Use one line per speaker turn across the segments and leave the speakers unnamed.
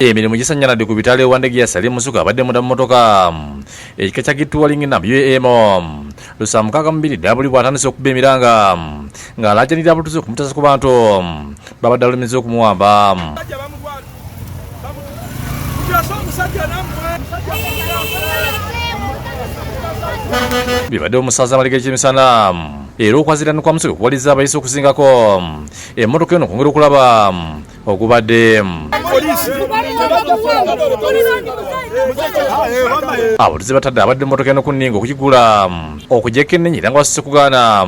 Emirimu gisanyaladde ku bitale wa ndege ya Salim Musuka abadde mu mmotoka ekika kya Gitwaling na UAM lusamukaga mubiri dabuli bwatandise okuba emiranga ng'alaajanira abatuuze okumutasa ku bantu babadde alumiza okumuwamba. Bibadde omusaza amalega ekyemisana era okwazirana kwa Musuka okuwaliza abayise okusingako emmotoka eno okwongera okulaba ogubadde abatuuze batadde abadde emmotoka eno ku nninga okugigula okujeka ennenyi era nga basise kugaana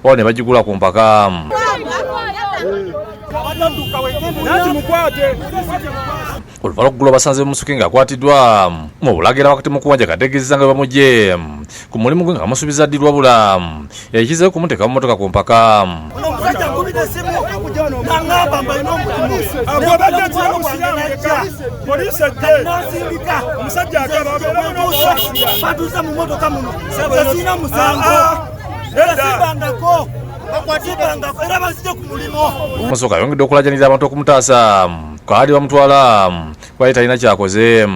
olwo ne bagigula ku mpaka. Oluvala okugula basanze Musuke ng'akwatiddwa mu bulagera wakati mu kuwanja kategeeza nga bamugye ku mulimu gwe nga musuubiza addirwa bula ekizeewo kumuteeka mu mmotoka ku mpaka. Musuka ayongedde okulajanira abantu okumutaasa kaali bamutwala kwali talina kyakoze.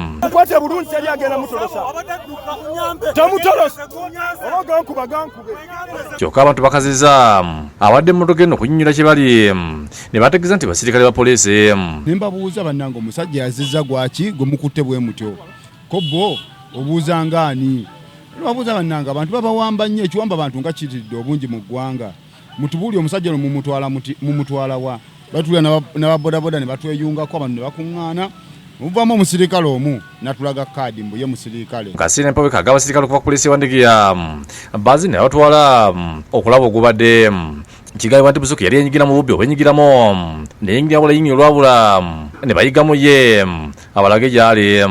Kyokka abantu bakaziza abadde emmotoka eno okunnyonnyola kye bali ne bategeeza nti basirikale ba poliisi.
Ne mbabuuza bannange omusajja yazizza gwaki gwe mukutte bwe mutyo ko bo obuuza ngaani? Babuuza bannange abantu babawamba nnyo ekiwamba abantu nga kiridde obungi mu ggwanga. Mutubuulire omusajja ono mumutwala wa? Batulira n'ababodaboda ne batweyungako abantu ne bakuŋŋaana muvaamu omusirikale omu natulaga kaadi mbu ye musirikale. Kasiina
empabeka ag'abasirikale okuva ku poliisi wandigiya bazi ne batwala okulaba ogubadde kigambibwa nti Musuka yali yenyigira mu bubbi obwenyigiramu neyingira bulayingi olwabula ne bayigamu ye abalage gyali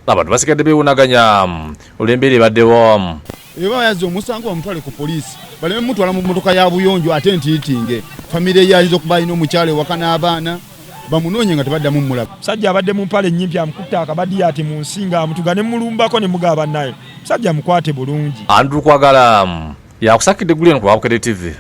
abantu basigadde beewunaganya olw'embeera ebaddewo.
Eba yazze omusango bamutwale ku poliisi baleme mutwala mu mmotoka ya buyonjo ate ntiitinge famire yayinza okuba alina omukyala ewaka n'abaana bamunoonye nga tebaddamu mmulaba.
Musajja abadde mu mpale nnyimpi amukutte akabaddi ati mu nsinga amutuga ne mulumbako ne mugaba naye musajja mukwate bulungi.
Andrew Kwagala yakusakidde eggulu eno ku Bwabukedde TV.